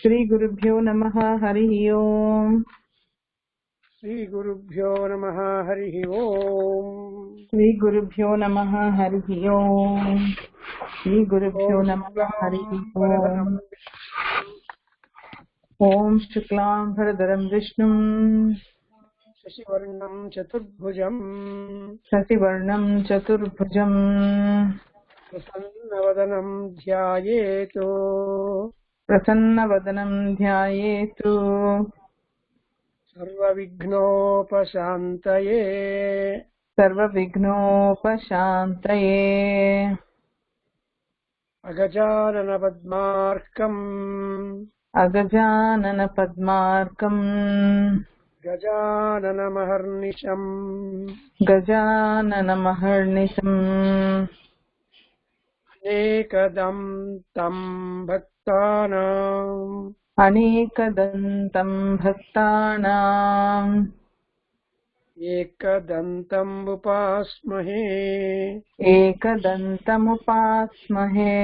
श्री गुरुभ्यो नमः हरिः ओम्। श्री गुरुभ्यो नमः हरिः ओम्। श्री गुरुभ्यो नमः हरिः ओम्। श्री गुरुभ्यो ओम नमः शुक्लां हरिः वरदं ओम्। ओम शुक्लां भरधरं विष्णुं शशिवर्णं चतुर्भुजं शशिवर्णं चतुर्भुजं प्रसन्नवदनं ध्यायेत् प्रसन्नवदनं ध्यायेत् सर्वविघ्नोपशान्तये। सर्वविघ्नोपशान्तये। अगजाननपद्मार्कं अगजाननपद्मार्कं गजाननमहर्निशम् गजाननमहर्निशम् अनेकदं तं भक्तानाम् अनेकदन्तं भक्तानाम् एकदन्तम् उपास्महे। एकदन्तमुपास्महे।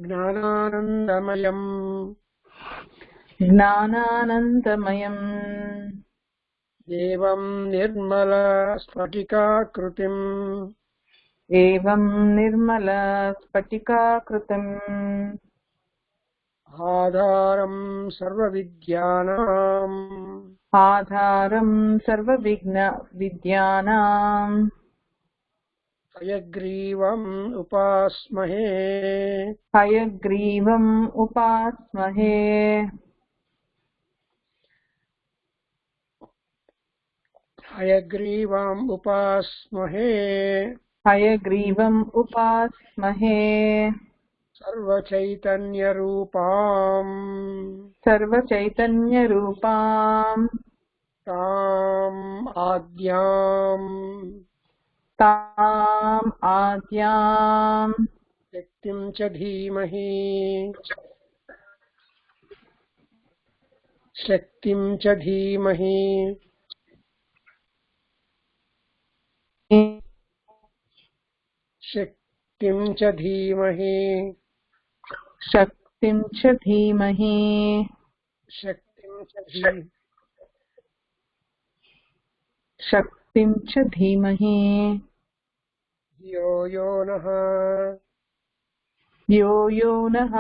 ज्ञानानन्दमयम् ज्ञानानन्दमयम् देवम् निर्मलस्फटिकाकृतिम् एवं निर्मलस्फटिकाकृतिम् आधारम् सर्वविद्यानाम् आधारं सर्वविद्यानाम् हयग्रीवम् उपास्महे। हयग्रीवम् उपास्महे। हयग्रीवम् उपास्महे हयग्रीवम् उपास्महे। सर्वचैतन्यरूपाम् सर्वचैतन्यरूपाम् ताम् आद्याम् ताम् आद्याम् शक्तिम् च धीमहि शक्तिम् च धीमहि शक्तिम् च धीमहि शक्तिं च धीमहि शक्तिम् च धीमहि शक्तिं च धीमहि धियो यो नः यो यो नः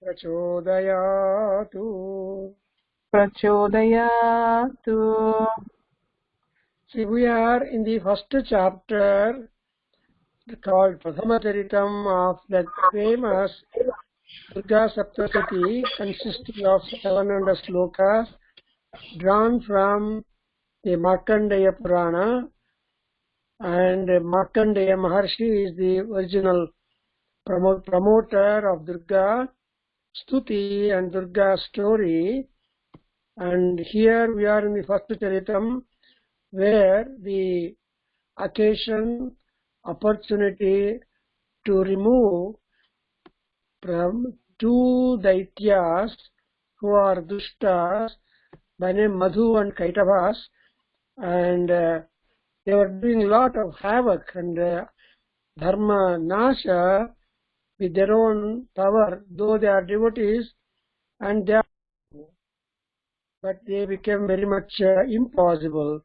प्रचोदयातु। प्रचोदयातु। See, we are in the first chapter called Prathamacharitam of that famous Durga Saptasati, consisting of 700 slokas drawn from the Markandeya Purana, and Markandeya Maharshi is the original promoter of Durga Stuti and Durga story. And here we are in the first Charitam, where the occasion, opportunity to remove from two daityas who are dushtas by name Madhu and Kaitavas, and they were doing a lot of havoc and dharma nasha with their own power, though they are devotees, and they are, but they became very much impossible.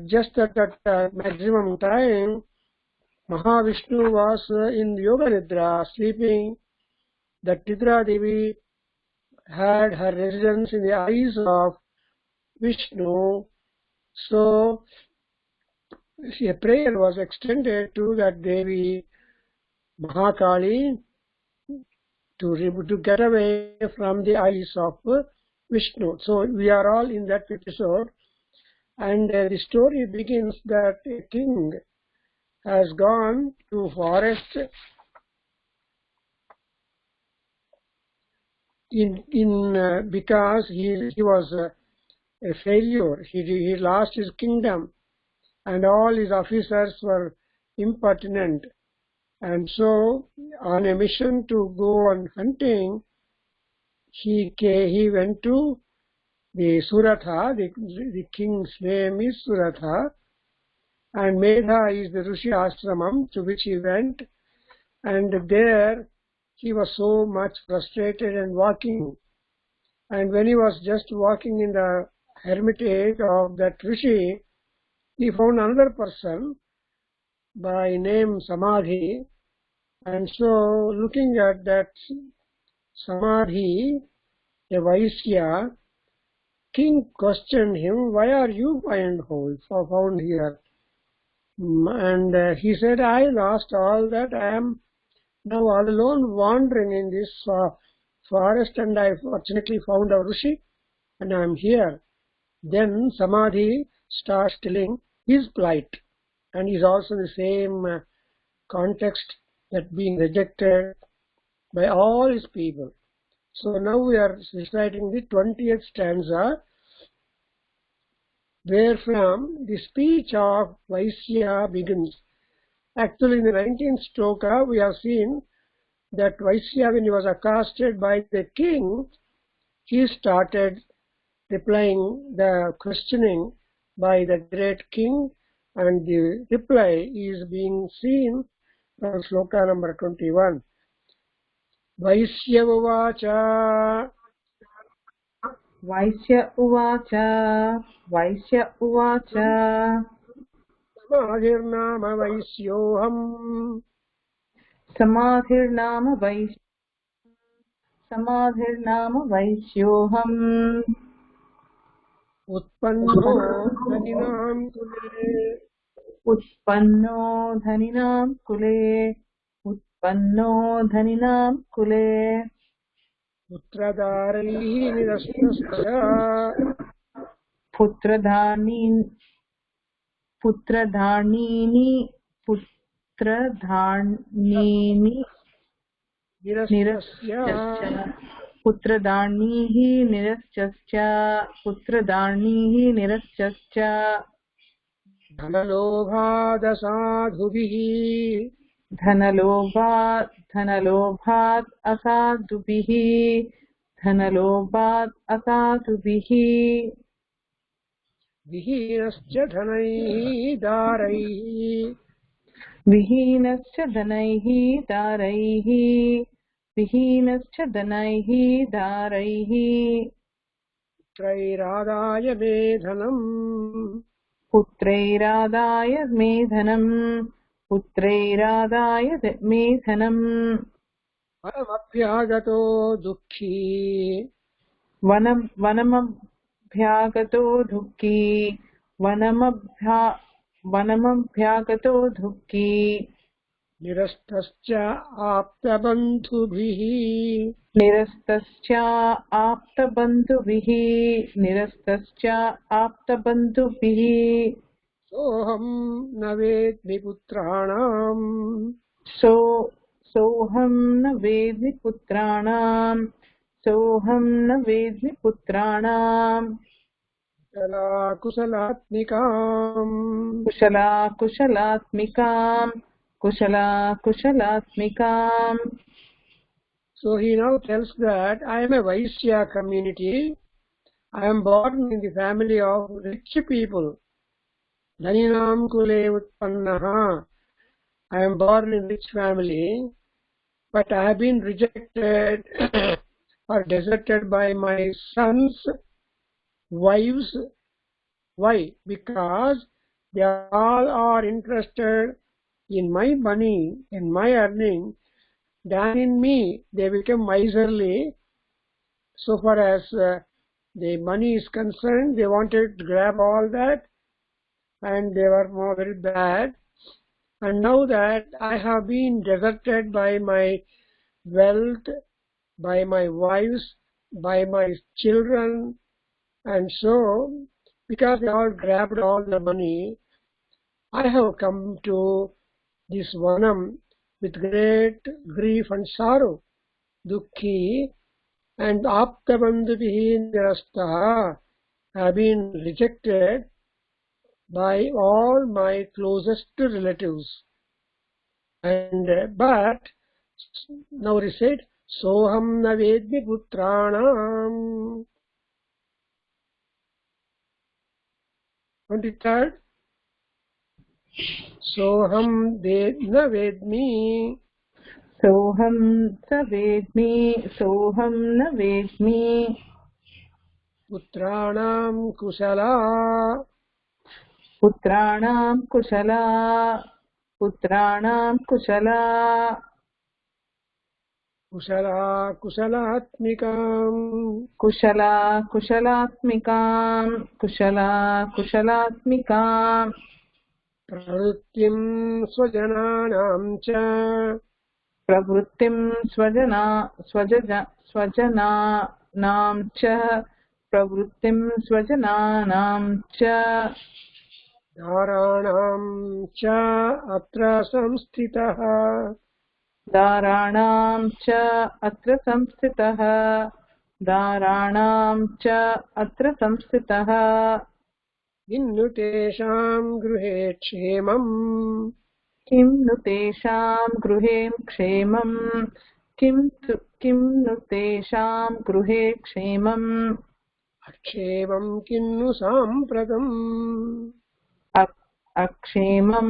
Just at that maximum time, Mahavishnu was in Yoga Nidra, sleeping. That Nidra Devi had her residence in the eyes of Vishnu. So a prayer was extended to that Devi, Mahakali, to get away from the eyes of Vishnu. So we are all in that episode. And the story begins that a king has gone to forest because he was a failure. He lost his kingdom, and all his officers were impertinent. And so, on a mission to go on hunting, he went to the Suratha. The king's name is Suratha, and Medha is the Rishi ashramam to which he went, and there he was so much frustrated and walking. And when he was just walking in the hermitage of that Rishi, he found another person by name Samadhi. And so looking at that Samadhi, a Vaisya, king questioned him, why are you found here? And he said, I lost all that. I am now all alone wandering in this forest, and I fortunately found a Rishi and I am here. Then Samadhi starts telling his plight, and he's also in the same context, that being rejected by all his people. So now we are reciting the 20th stanza, where from the speech of Vaisya begins. Actually, in the 19th sloka, we have seen that Vaisya, when he was accosted by the king, he started replying the questioning by the great king, and the reply is being seen from sloka number 21. Vaisya uvacha. Vaisya uvacha. Vaisya uvacha. Samadhirnama Vaisyoham. Samadhirnama Vaisyoham. Utpanno dhaninam kule. Utpanno dhaninam kule. Utpanno dhaninam kule. Putradaraihi nirastasya. Putradhanini Nirastasya. Putradharnihi nirastasya. Dhanalobhadasadhubihi. Dhanalobhat asadhubihi. Vihinascha dhanaihi daraihi. Vihinascha dhanaihi daraihi. Trairadaya medhanam. Putrairadaya medhanam. Paramabhyagato dukhi. Vanamabhyagato dukhi. Nirastascha aptabandhubhihi. Nirastascha aptabandhubihi. Soham navedmi putranam. Soham na vedmi putranam. Kusala kusalatmikam. Kushalatmikam. So he now tells that I am a Vaisya community. I am born in the family of rich people. Dhaninam kule utpannaha. I am born in rich family, but I have been rejected or deserted by my sons' wives. Why? Because they all are interested in my money, in my earning, than in me. They become miserly. So far as the money is concerned, they wanted to grab all that, and they were more very bad. And now that I have been deserted by my wealth, by my wives, by my children, and so, because they all grabbed all the money, I have come to this vanam with great grief and sorrow, dukhi, and aptabandhubihi nirastaha. I have been rejected by all my closest relatives. And but now recite Soham na vedmi putranam. 23rd. Soham na vedmi. सोऽहं स वेद्मि सोऽहं न वेद्मि पुत्राणां कुशला पुत्राणां कुशला पुत्राणां कुशला कुशला कुशलात्मिकाम् कुशला कुशलात्मिकां कुशला कुशलात्मिकां प्रवृत्तिं स्वजनानां च प्रवृत्तिं स्वजनानां च प्रवृत्तिं स्वजनानां च दाराणां च अत्र संस्थितः दाराणां च अत्र संस्थितः दाराणां च अत्र संस्थितः किन्नु तेषां गृहे क्षेमम् किं नु तेषां गृहे क्षेमम् किं नु तेषां गृहे क्षेमम् अक्षेमं किन्नु साम्प्रतम् अक्षेमं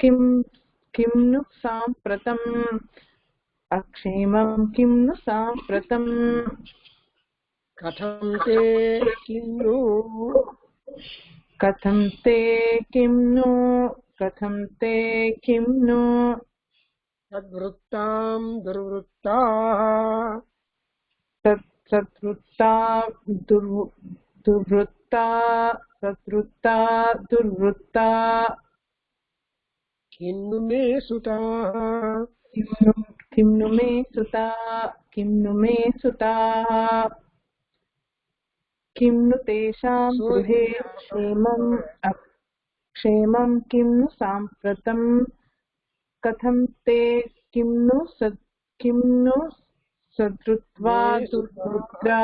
किं नु साम्प्रतम् अक्षेमं किं नु साम्प्रतम् कथं ते किन्नु कथं ते किं नु तद्वृत्तां दुर्वृत्ताः सद्वृत्ता दुर्वृत्ता सद्वृत्ता दुर्वृत्ता किन्नु मे सुताः किं नु मे सुता किं नु मे सुताः किं नु तेषां गृहे क्षेमं किं नु साम्प्रतम् कथं ते किं नु सद्रुत्वा दुर्वृत्ता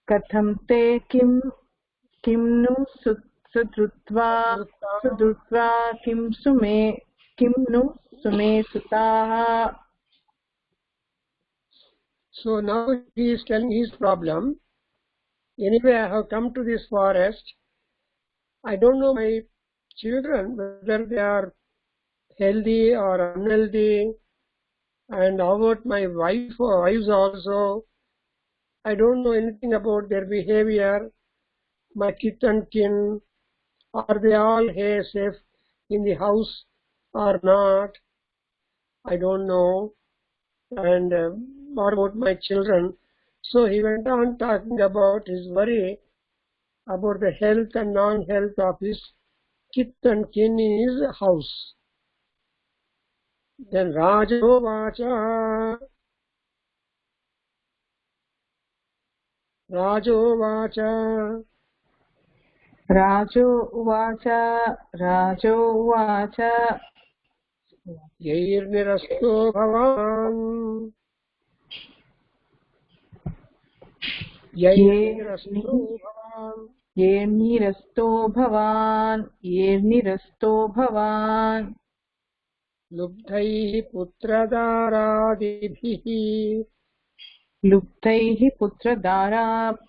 कथं ते किं नु सद्रुत्वा किं नु सुमे सुताः. So now he is telling his problem. Anyway, I have come to this forest. I don't know my children, whether they are healthy or unhealthy, and how about my wives also. I don't know anything about their behavior, my kith and kin. Are they all safe in the house or not? I don't know. And what about my children? So he went on talking about his worry about the health and non-health of his kith and kin in his house. Then Raja Vacha राजो उवाच यैर्निरस्तो भवान् येर्निरस्तो भवान् लुब्धैः पुत्रदारादिभिः लुब्धैः पुत्रदाराभिरैतिः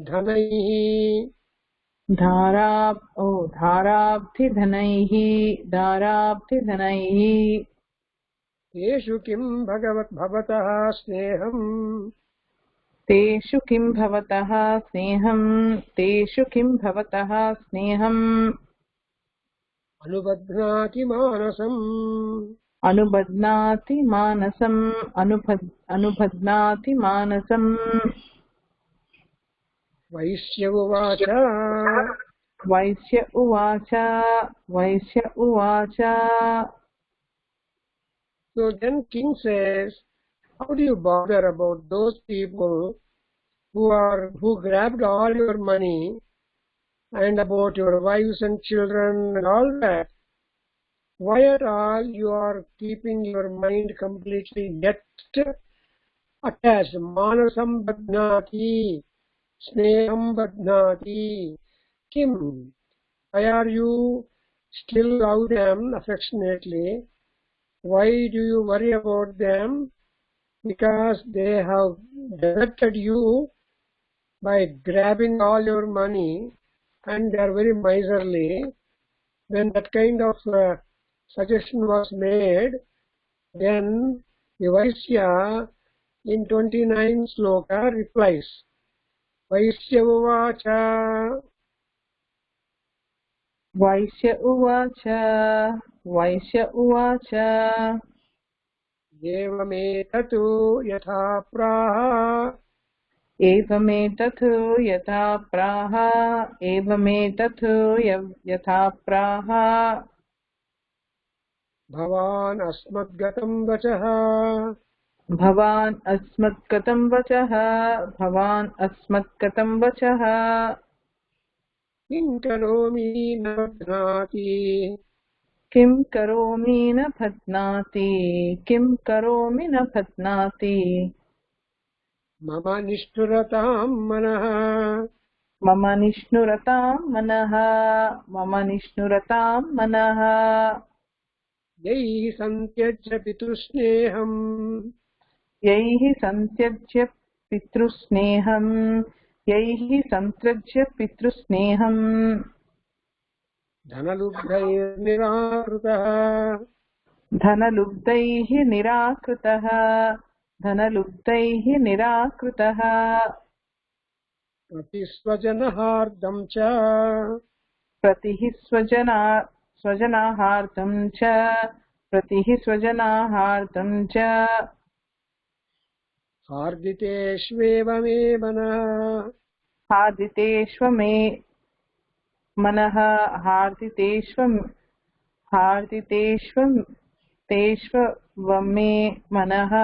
धनैः धाराब्धिधनैः तेषु किं भवतः स्नेहम् तेषु किं भवतः स्नेहम् अनुबध्नाति मानसम् वैश्य उवाच So then king says, how do you bother about those people who grabbed all your money and about your wives and children and all that? Why at all you are keeping your mind completely yet attached? Manasam badnati, sneham badnati. Kim, why are you still love them affectionately? Why do you worry about them? because they have deserted you by grabbing all your money and they are very miserly. When that kind of suggestion was made, then the Vaisya in 29 sloka replies, Vaisya uvacha वैश्य उवाच वैश्य उवाच एवमेततु यथा प्राह एवमेतत् यथा प्राह एवमेतत् यथा प्राह भवान् अस्मद्गतं वचः भवान् अस्मत्कतं वचः भवान् अस्मत्कतं वचः किं करोमि न बध्नाति किं करोमि न बध्नाति किं करोमि न बध्नाति मम निष्ठुरतां मनः मम निष्णुरतां मनः मम निष्णुरतां मनः यैः सन्त्यज्य पितृस्नेहम् यैः सन्त्यज्य पितृस्नेहं यैः सन्त्यज्य पितृस्नेहं धनलुब्धैर्निराकृतः धनलुब्धैः निराकृतः धनलुब्धैः निराकृतः प्रतिस्वजनहार्दं च प्रतिः स्वजनाहार्थं च प्रतिः स्वजनाहार्थं च हार्दितेष्वेव मे मनः हार्दितेष्व मे मनः हार्दितेष्व मे मनः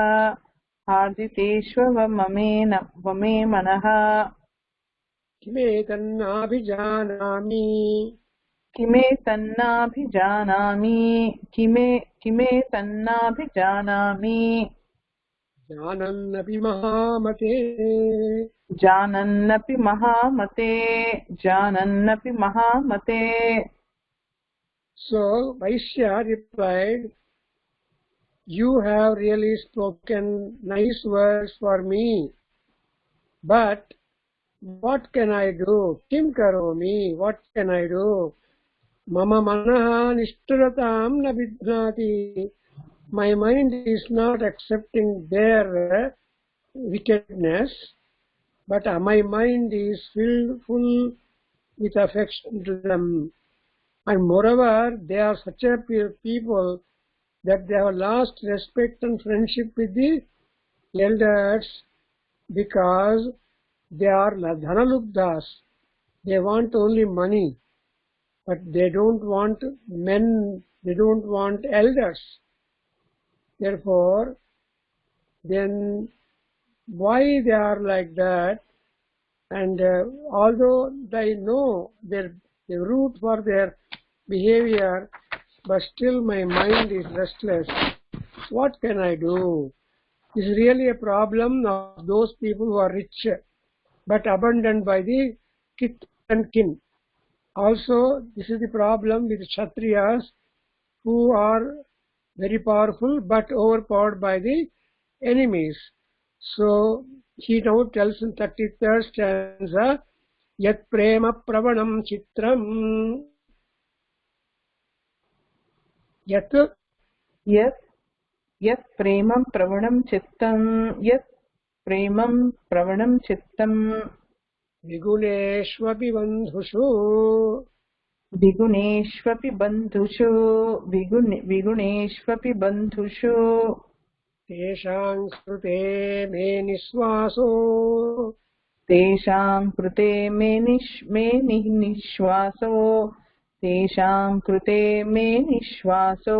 हार्दितेष्व मे मनः किमेतन्नाभिजानामि किमेतन्नाभिजानामि जानन्नपि महामते जानन्नपि महामते So Vaishya replied, you have really spoken nice words for me, but what can I do? Kim karomi? What can I do? Mama manaha nishturatam na vidhnati. My mind is not accepting their wickedness, but my mind is filled full with affection to them. And moreover, they are such a people that they have lost respect and friendship with the elders because they are dhanalubdas. They want only money, but they don't want men, they don't want elders. Therefore, then why they are like that? And although they know the root for their behavior, but still my mind is restless. What can I do? This is really a problem of those people who are rich but abandoned by the kith and kin. Also, this is the problem with Kshatriyas who are very powerful but overpowered by the enemies. So, he now tells in 33rd stanza, Yat prema pravanam chitram Yat यत् प्रेमं प्रवणं चित्तं Vigunesvapi bandhushu विगुणेष्वपि बन्धुषु Teshang krute me niswaso तेषां कृते मे निःश्वासो तेषां कृते मे निःश्वासो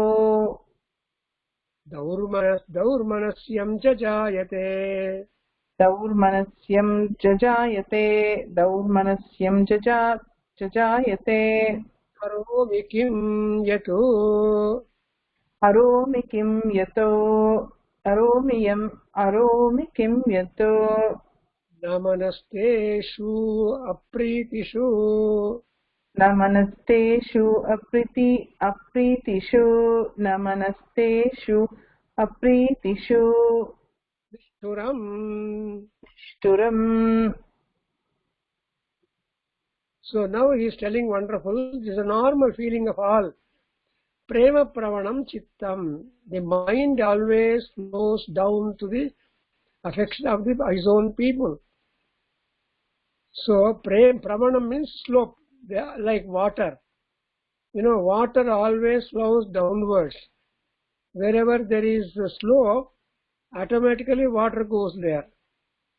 Daurmanasyam jajayate दौर्मनस्यं जजायते Karomi kim yato अरोमि किं यतो Namanasteshu apritishu न मनस्तेषु अप्रीतिषु न मनस्तेषु अप्रीतिषु Turam. So now he is telling wonderful. This is a normal feeling of all. Prema pravanam chittam. The mind always flows down to the affection of his own people. So pravanam means slope, like water. You know, water always flows downwards. Wherever there is a slope, automatically water goes there.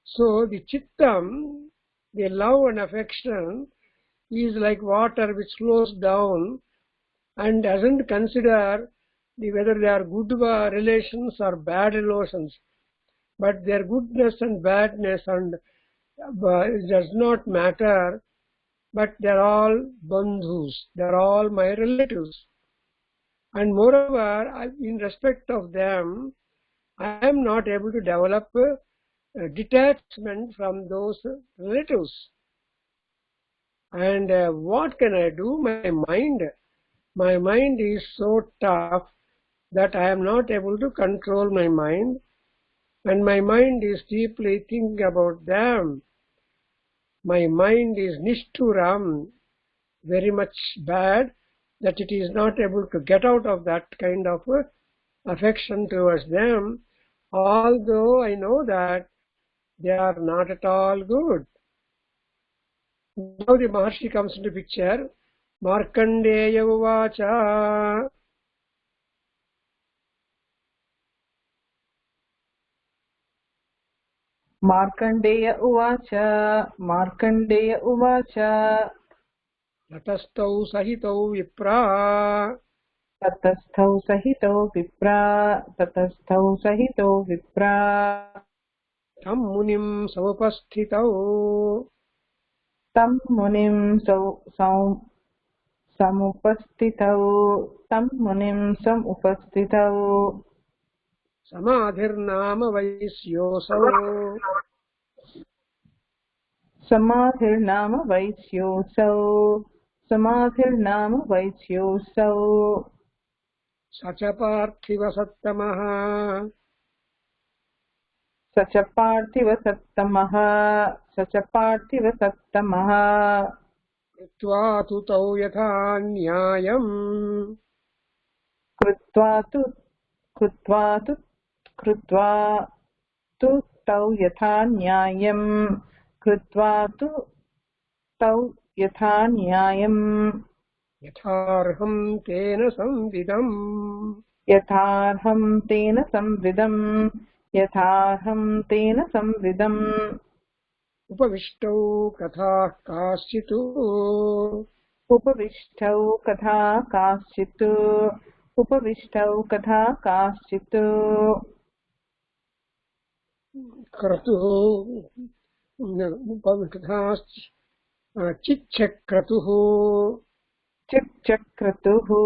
So the chittam, the love and affection, is like water which flows down and doesn't consider whether they are good relations or bad relations, but their goodness and badness and it does not matter, but they are all bandhus, they are all my relatives. And moreover, in respect of them, I am not able to develop a detachment from those relatives. And what can I do? My mind is so tough that I am not able to control my mind, and my mind is deeply thinking about them. My mind is nishturam, very much bad, that it is not able to get out of that kind of affection towards them, although I know that they are not at all good. Now the Maharshi comes into picture. Markandeya Uvacha. Markandeya Uvacha. Markandeya Uvacha. Tatastau Sahitau Vipra. Tatastau Sahito Vipra. Tatastau Sahito Vipra. Tam Munim Samupasthitau. Tam Munim Samupasthitau. Tam Munim Samupasthitau. Samadhirnama Vaisyosau. Samadhirnama Vaisyosau. Samadhirnama Vaisyosau. Sachaparthiva Sattamaha. Sachaparthiva Sattamaha. Sachaparthiva Sattamaha. Kritva tu tau yatha nyayam. Krutva tu tau yatha nyayam. Krutva tu tau yatha nyayam. Yatharham tena samvidam. Yatharham tena samvidam. Yatharham tena samvidam. Upavishtou kathah kaschitu. Upavishthau katha kaschitu. Upavishthau katha kaschitu. Kratuh upavishthas chichakratuh. Chikchakratuhu.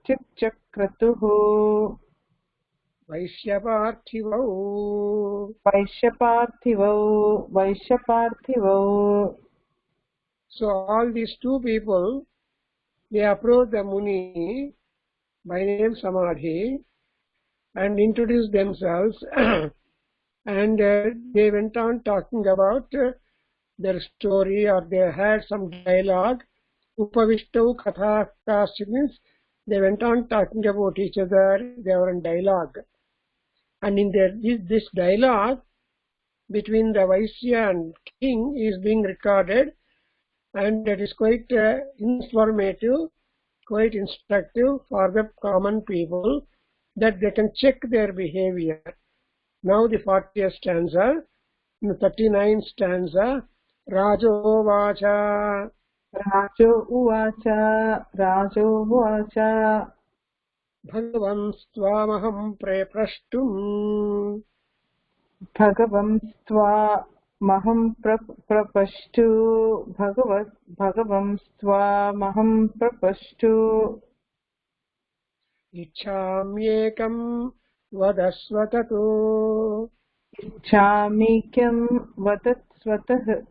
Chikchakratuhu. Vaishyaparthivau. Vaishyaparthivau. Vaishyaparthivau. So all these two people, they approached the Muni by name Samadhi and introduced themselves and they went on talking about their story, or they had some dialogue. Upavishtu Katha means they went on talking about each other, they were in dialogue. And in this dialogue between the Vaishya and king is being recorded, and that is quite informative, quite instructive for the common people, that they can check their behavior. Now the 40th stanza, in the 39th stanza, Rajo Vacha. Rajo Uvacha. Rajo Uvacha. Bhagavan Swamaham Preprashtum. Bhagavam Swamaham Prapashtu. Bhagavam Swamaham Prapashtu. Ichhamyekam vadasvatatu. Ichhamekam vadasvatah.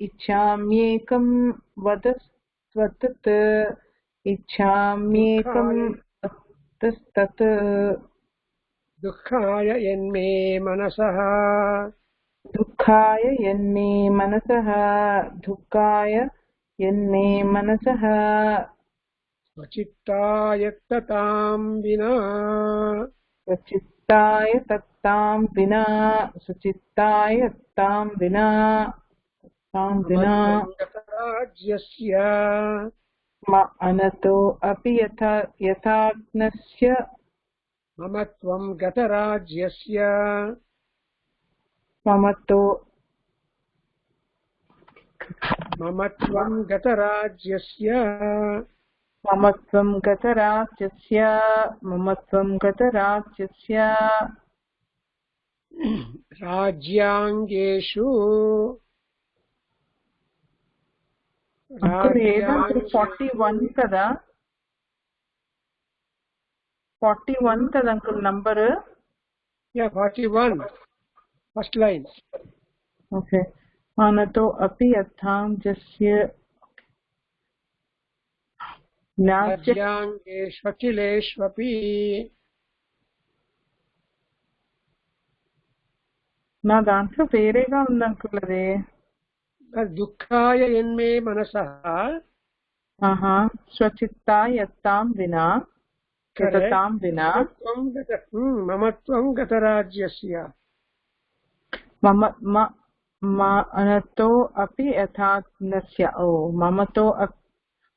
Ichhamekam vadasvatat. Ichhamekam vadastat. दुःखाय यन्मे मनसः दुःखाय यन्मे मनसः दुःखाय यन्मे मनसः स्वचित्ताय ततां विना सुचित्ताय तत्तां विना सुचित्ताय तां विना तां विना ममत्वं गतराज्यस्य म अनतो अपि यथाग्नस्य ममत्वं गतराज्यस्य ममतो ममत्वं गतराज्यस्य ममत्वं गतराज्यस्य ममत्वं गतराज्यस्य राज्याङ्गेषु అంకుల్ ఏదంటే 41 కదా 41 కదా uncle number yeah 41 first line okay అనతో అపి యథాం జస్య राज्याङ्गेषु अखिलेष्वपि నా దాంట్లో వేరేగా ఉంది అంకుల్ అదే दुःखाय यन्मे मनसः స్వచిత్తా యత్తాం వినా యతతాం వినా ममत्वं गतराज्यस्य मम अनतो अपि यथाग्नस्य ओ ममतो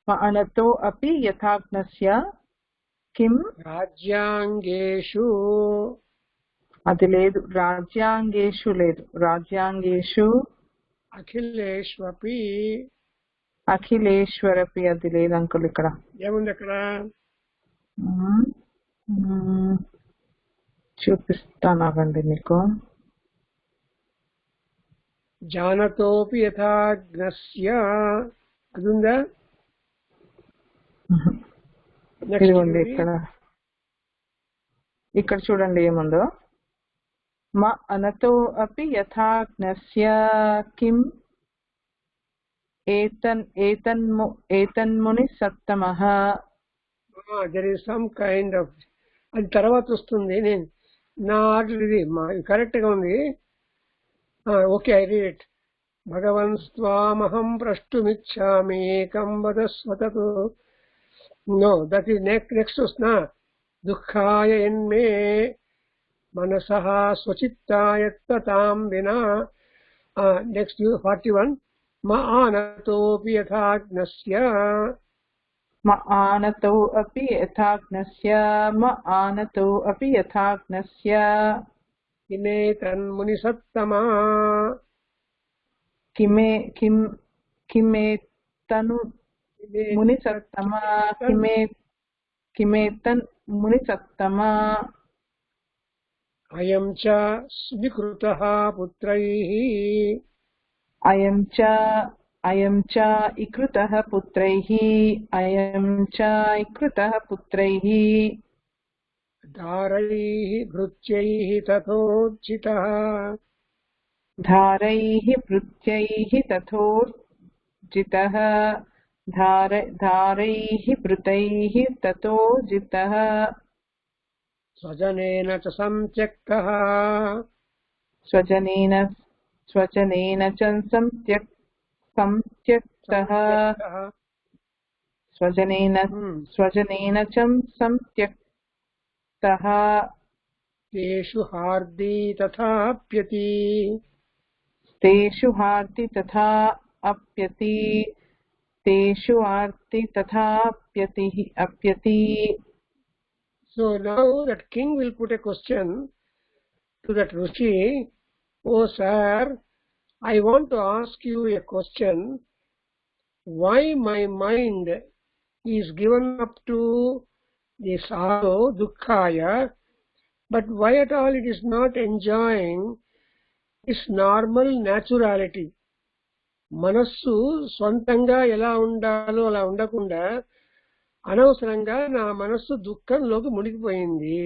अनतो अपि यथाग्नस्य किं राज्याङ्गेषु అది లేదు రాజ్యాంగేషు లేదు రాజ్యాంగేషు అఖిలేష్వపి అఖిలేశ్వరపి అది లేదు అంకుల్ ఇక్కడ ఏముంది అక్కడ చూపిస్తానండి మీకు జానతోపి యథాగ్నస్య అది ఉందా ఇదిగోండి ఇక్కడ చూడండి ఏముందో మ అనతో అపి యథాగ్నస్య కిం ఏతన్ముని సత్తమః there is some kind of అది తర్వాత వస్తుంది నేను నా ఆర్డర్ ఇది కరెక్ట్ గా ఉంది ఓకే ఐ రీడ్ ఇట్ భగవన్ స్వామహం ప్రష్టుమిచ్ఛామి ఏకం వదస్వతతు నో దట్ ఈస్ నెక్స్ట్ వస్తున్నా దుఃఖాయ యన్మే मनसः स्वचित्ताय ततां विना नेक्स्ट 41 म आनतोऽपि यथाग्नस्य म आनतो अपि यथाग्नस्य म आनतो अपि यथाग्नस्य किमेतन्मुनिसत्तमा किमेतनु मुनिसत्तमा किमेतन् मुनिसत्तमा अयं च विकृतः पुत्रैः अयं च इकृतः पुत्रैः अयं च इकृतः पुत्रैः धारैः भृत्यैः तथोर्जितः धारैः भृत्यैः तथोर्जितः धारैः भृतैः तथोर्जितः स्वजनेन च संत्यक्तः स्वजनेन च संत्यक्तः स्वजनेन च संत्यक्तः तेषु हार्दी तथाप्यति तेषु हार्दी तथा अप्यति तेषु आर्ति तथा अप्यति. So now that king will put a question to that Rishi. Oh sir, I want to ask you a question. Why my mind is given up to the sorrow, dukkhaya, but why at all it is not enjoying its normal naturality? మనస్సు స్వంతంగా ఎలా ఉండాలో అలా ఉండకుండా అనవసరంగా నా మనస్సు దుఃఖంలోకి మునిగిపోయింది.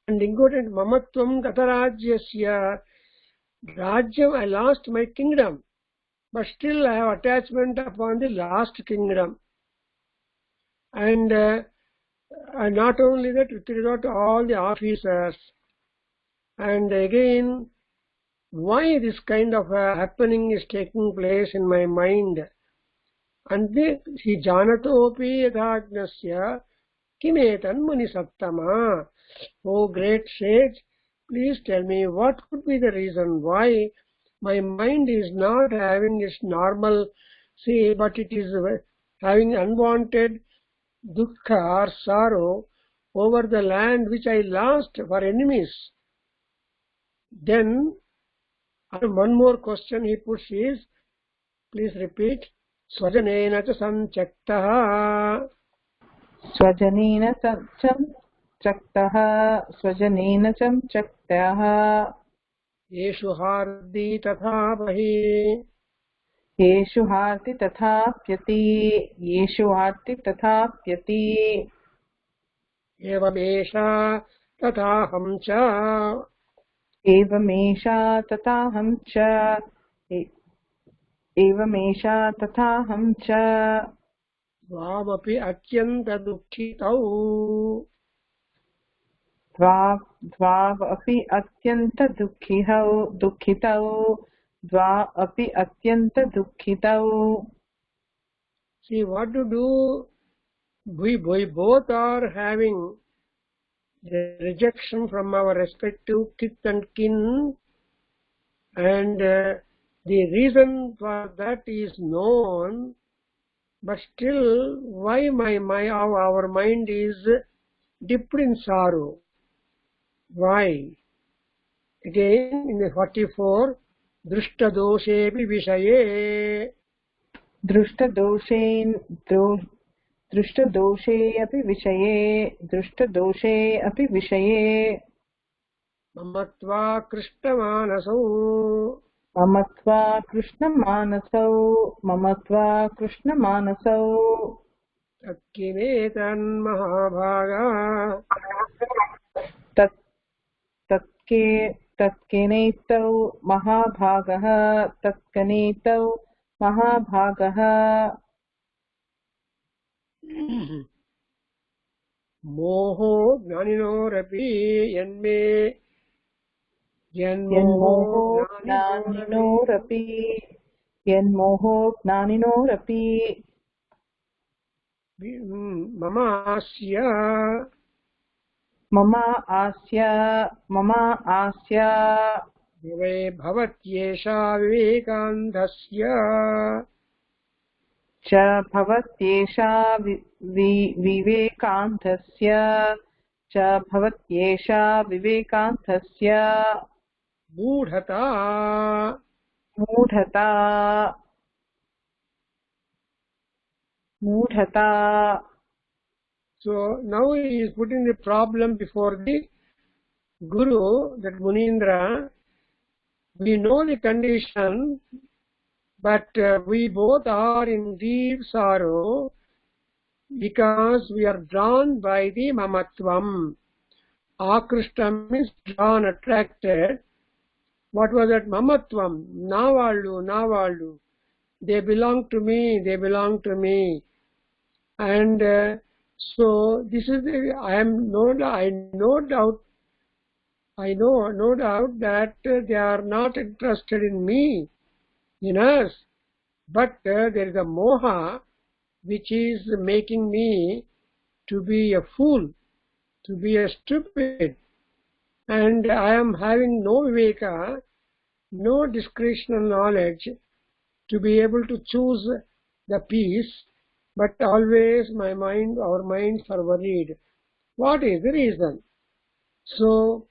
అండ్ ఇంకోటి మమత్వం గతరాజ్యస్య రాజ్యం I lost my Kingdom but still I have attachment upon the last Kingdom and And not only that, with regard to all the officers. And again, why this kind of a happening is taking place in my mind? And he janatopi yadhagnasya kimetan munisattama. Oh great sage, please tell me what could be the reason why my mind is not having its normal, but it is having unwanted dukkha or sorrow over the land which I lost for enemies. Then one more question he puts is, please repeat, swajanena cha sanchaktah. स्वजनेन चक्तः स्वजनेन चक्तः येषु hearty तथा बहि येषु हार्ति तथाप्यति येषु हार्ति तथाप्यति एवमेषा तथाहं च एवमेषा तथाहं च एवमेषा तथाहं च त्वामपि अत्यन्तदुःखितौ द्वाव अपि अत्यन्तदुःखितौ द्वा अपि अत्यन्तदुःखितौ. See what to do. We both are having the rejection from our respective kith and kin, and the reason for that is known, but still why our mind is dipped in sorrow? Why? Again in the 44, drishta doshepi vishaye. दृष्टदोषे अपि विषये ममत्वा कृष्णमानसौ तत्किमेतन्महाभागा तत्केनेतौ महाभागः मोहो ज्ञानिनोरपि यन्मोहो ज्ञानिनोरपि मम आस्य भवत्येषा विवेकान्धस्य च भवत्येषा विवेकान्धस्य मूढता. So now he is putting the problem before the Guru, that Munindra, we know the condition, but we both are in deep sorrow because we are drawn by the mamatvam. Akrishtam means drawn, attracted. What was that mamatvam? Navallu. They belong to me. And so this is I know no doubt that they are not interested in me, in us, but there is a moha which is making me to be a fool, to be a stupid, and I am having no viveka, no discretional knowledge to be able to choose the peace, but always our minds are worried. What is the reason? So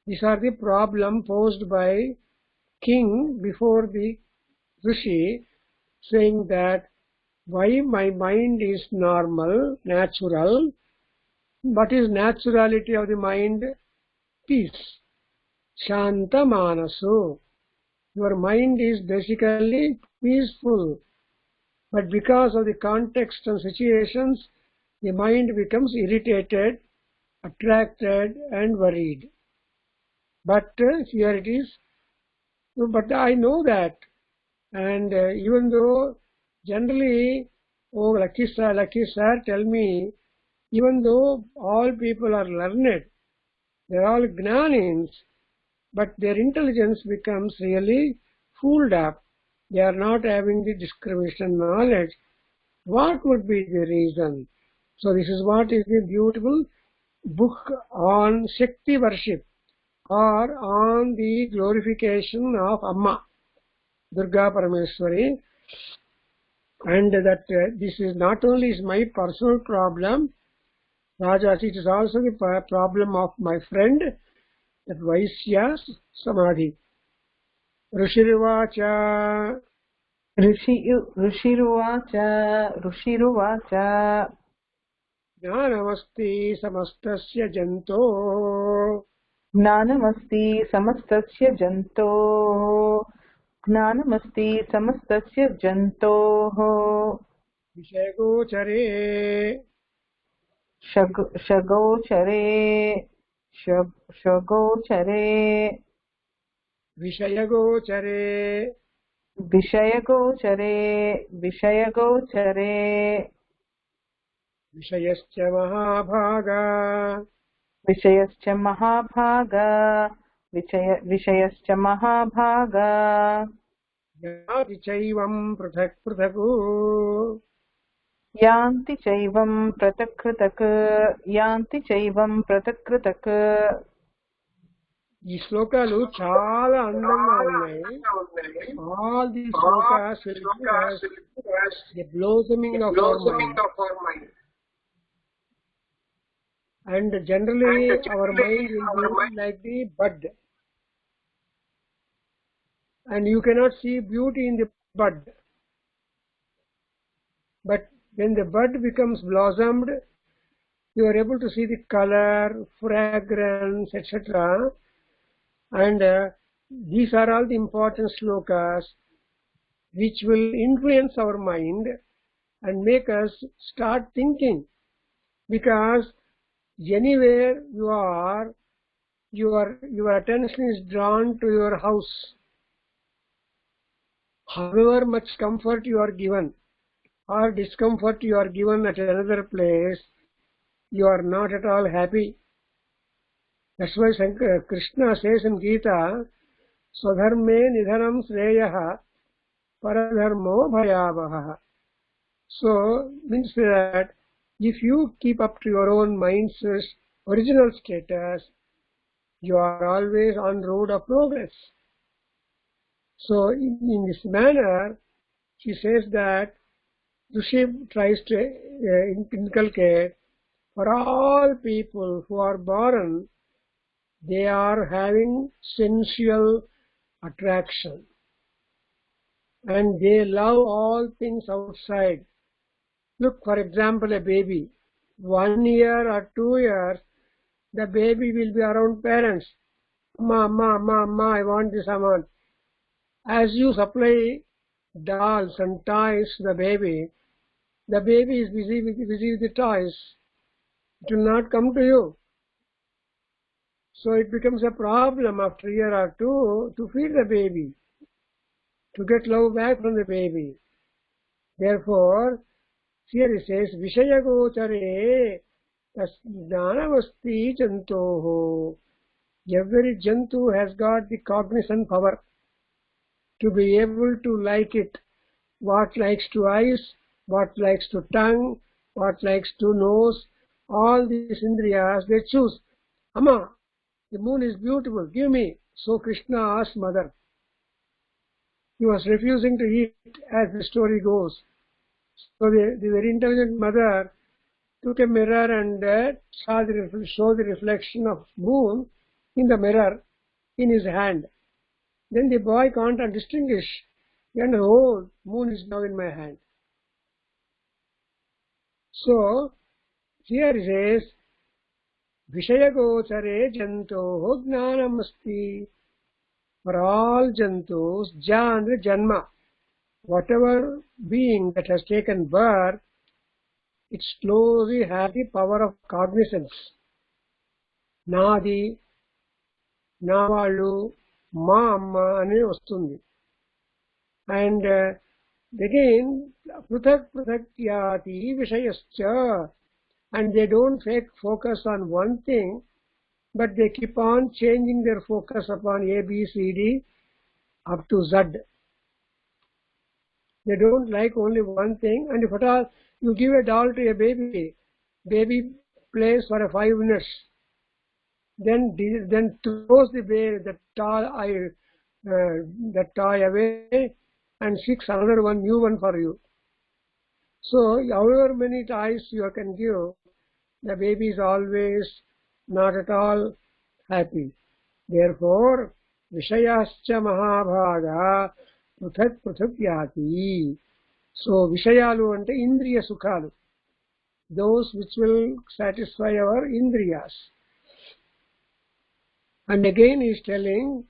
these are the problem posed by king before the Rishi, saying that why my mind is normal, natural. What is naturality of the mind? Peace. Shanta manaso. Your mind is basically peaceful. But because of the context and situations, the mind becomes irritated, attracted and worried. But here it is. But I know that. And even though generally, oh, Lucky sir, tell me even though all people are learned, they're all gnanins, but their intelligence becomes really fooled up. They are not having the discrimination knowledge. What would be the reason? So this is what is the beautiful book on Shakti worship, or on the glorification of Amma, Durga Parameswari. And that this is not only is my personal problem, Raja, it is also the problem of my friend, that Vaisya's Samadhi. Rushirvacha ऋषिरुवाच Jnanamasti samastasya janto ज्ञानमस्ति समस्तस्य जन्तोः ज्ञानमस्ति समस्तस्य जन्तोः Vishayagochare शगोचरे शगोचरे Vishayagochare विषयगोचरे विषयगोचरे Vishayascha Mahabhaga विषयश्च महाभाग विषयश्च महाभाग Yati chaivam prathak prathaku यान्ति चैवं पृथक् यान्ति चैवं पृथक् ఈ శ్లోకాలు చాలా అందంగా ఉన్నాయి. All the shlokas will give us the blossoming of our mind. And generally our mind will be like the bud, and you cannot see beauty in the bud, but when the bud becomes blossomed, you are able to see the color, fragrance, etc. And these are all the important slokas which will influence our mind and make us start thinking, because anywhere you are, your attention is drawn to your house. However much comfort you are given or discomfort you are given at another place, you are not at all happy. That's why Krishna says in Gita, Swadharme nidhanam shreyah paradharmo bhayavaha. So means that if you keep up to your own mind's original status, you are always on road of progress. So in this manner, she says that Rishi tries to inculcate for all people who are born, they are having sensual attraction and they love all things outside. Look, for example, a baby, 1 year or 2 years, the baby will be around parents. Ma, I want this, I want. As you supply dolls and toys to the baby is busy with the toys. It will not come to you. So it becomes a problem after a year or two to feed the baby, to get love back from the baby. Therefore, here it says, Vishayagochare tasnanamasti jantoho. Every jantu has got the cognizant power to be able to like it. What likes to eyes, what likes to tongue, what likes to nose, all these indriyas, they choose. Amma, the moon is beautiful, give me. So Krishna asked mother. He was refusing to eat, as the story goes. So the very intelligent mother took a mirror and showed the reflection of moon in the mirror in his hand. Then the boy can't distinguish. And oh, moon is now in my hand. So here it says, Vishayagochare jantoho gnanamasti. For all jantus, janma, whatever being that has taken birth, it slowly has the power of cognizance. Nadi, Navalu, Ma Amma ane vastundi. And again, pruthak yati vishayascha. and they don't focus on one thing, but they keep on changing their focus upon A, B, C, D up to Z. They don't like only one thing, and if at all you give a doll to a baby, baby plays for 5 minutes, then throws the toy away and seeks another one, new one for you. So however many toys you can give, the baby is always not at all happy. Therefore, Vishayascha Mahabhaga Pruthak Pruthak Yati. So Vishayalu ante Indriya Sukhalu, those which will satisfy our Indriyas. And again he is telling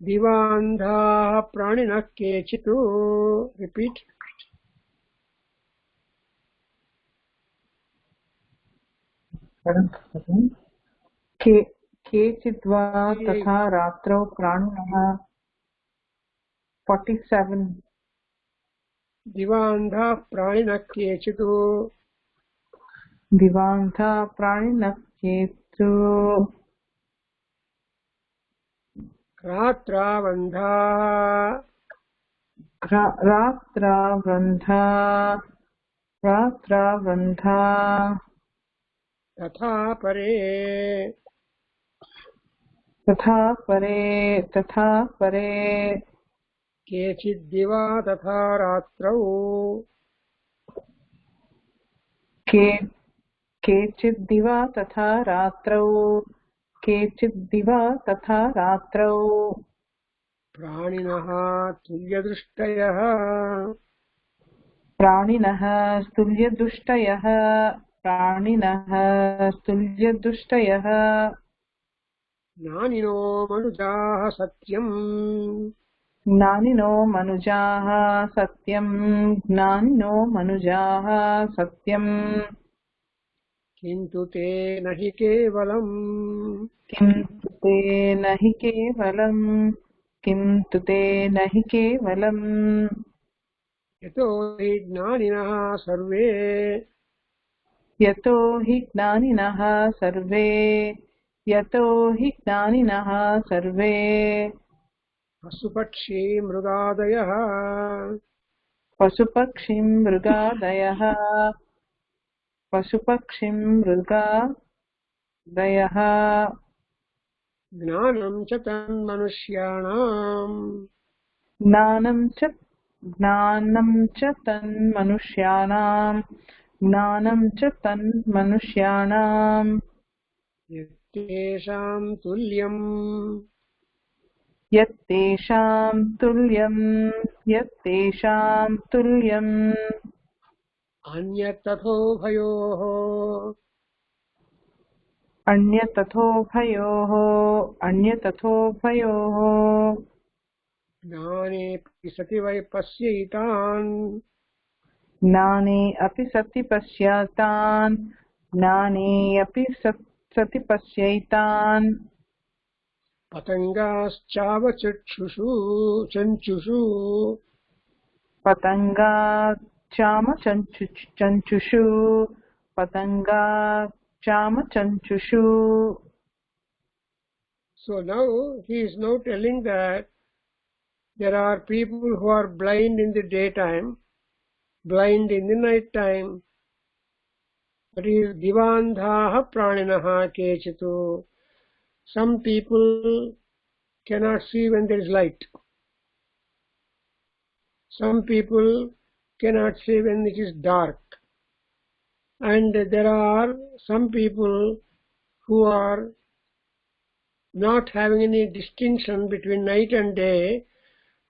Divandha Pranina Kechitu. Repeat. केचिद्वा तथा रात्रौ प्राणिनः 47 दिवान्धा प्राणिनः केचित् दिवान्धा प्राणिनः केचित् रात्रावन्धा रात्रावन्धा तथा परे केचिद्दिवा तथा रात्रौ केचिद्दिवा तथा रात्रौ प्राणिनः तुल्यदृष्टयः नानिनो मनुजाः सत्यम् किन्तु ते न हि केवलम् यतो हि ज्ञानिनः सर्वे पशुपक्षी मृगादयः ज्ञानं च तन्मनुष्याणाम् यत्तेषां तुल्यम् अन्यतथोभयोः ज्ञानेऽपि सति वै पश्यैतान् पतंगाश्चावचक्षुषु चंचुषु. So now he is now telling that there are people who are blind in the daytime, blind in the night time. That is divandhaha praninaha kechitu. Some people cannot see when there is light. Some people cannot see when it is dark. And there are some people who are not having any distinction between night and day.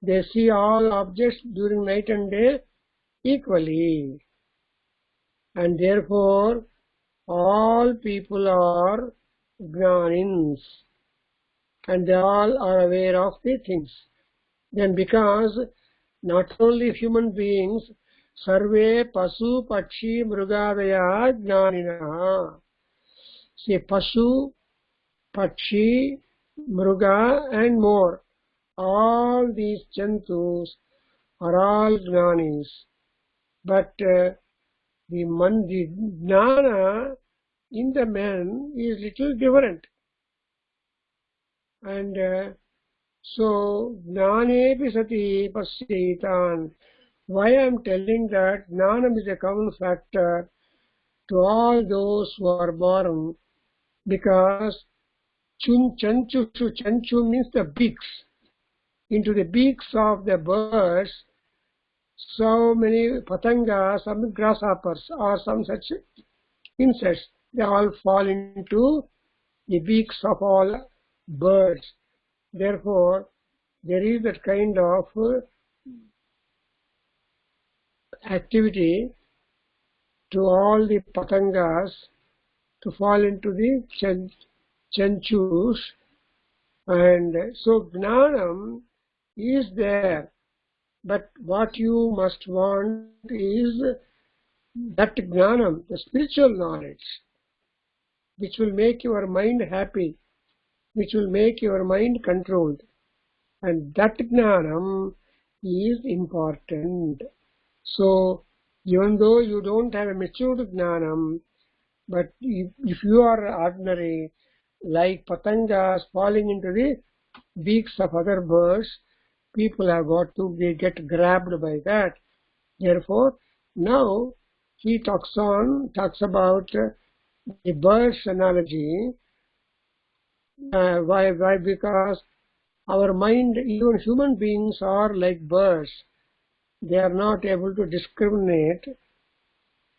They see all objects during night and day equally. And therefore, all people are Jnanins. And they all are aware of the things. Then because not only human beings, Sarve Pasu Pakshi Mrugadaya Jnaninaha. See, Pasu, Pakshi, Mruga and more. All these Jantus are all Jnanis. But The jnana in the man is little different. And so, jnanepi sati pasyaitan. Why I am telling that jnanam is a common factor to all those who are born, because chanchu means the beaks. Into the beaks of the birds, so many patangas, some grasshoppers or some such insects, they all fall into the beaks of all birds. Therefore, there is that kind of activity to all the patangas to fall into the chanchus, and so jnanam is there, but what you must want is that jnanam, the spiritual knowledge, which will make your mind happy, which will make your mind controlled, and that jnanam is important. So even though you don't have a matured jnanam, but if you are ordinary, like patangas falling into the beaks of other birds, people have got to get grabbed by that. Therefore, now he talks about the birds analogy. Why? Because our mind, even human beings, are like birds. They are not able to discriminate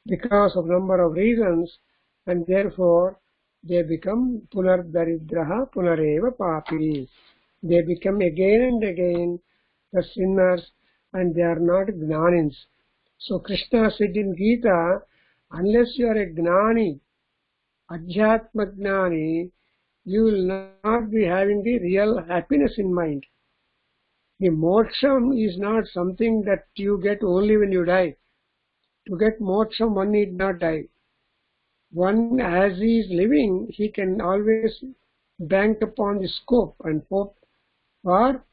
because of number of reasons, and therefore they become punardaridraha punareva papi. They become again and again the sinners, and they are not gnanins. So Krishna said in Gita, unless you are a gnani, adhyatma gnani, you will not be having the real happiness in mind. The moksham is not something that you get only when you die. To get moksham, one need not die. One, as he is living, he can always bank upon the scope and hope for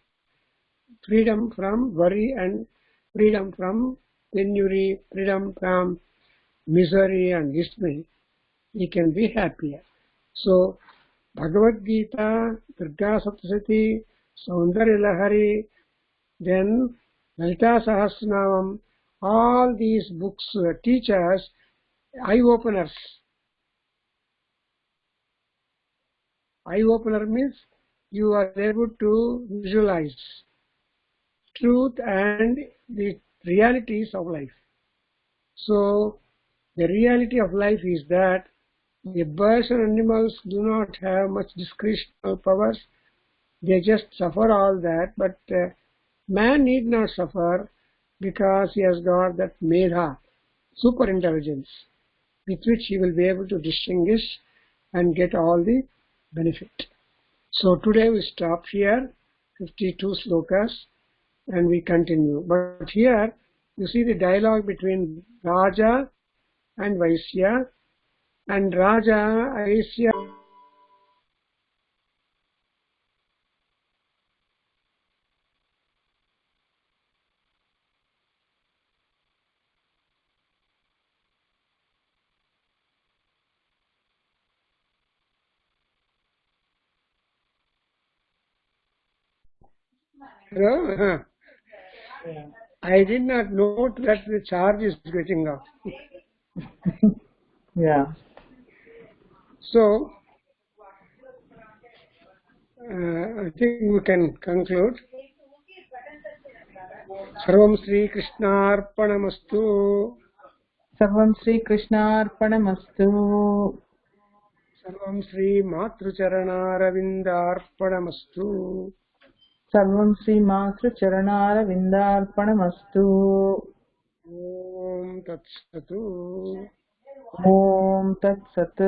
freedom from worry and freedom from penury, freedom from misery and dismay. He can be happier. So, Bhagavad Gita, Durga Saptasati, Saundarya Lahari, then Lalita Sahasranamam, all these books teach us eye-openers. Eye-opener means you are able to visualize truth and the realities of life. So, the reality of life is that the birds and animals do not have much discretional powers. They just suffer all that, but man need not suffer because he has got that medha, super intelligence, with which he will be able to distinguish and get all the benefit. So today we stop here, 52 slokas, and we continue. But here you see the dialogue between Raja and Vaisya, and Raja, Vaisya. Hello? Yeah. I did not note that the charge is getting off. Yeah. So, I think we can conclude. Sarvam Sri Krishnarpanamastu. Sarvam Sri Krishnarpanamastu. Sarvam Sri Matrucharanaravindarpanamastu. Sarvam Sri Matrucharanaravindarpanamastu. Om Tat Satu. Om Tat Sat.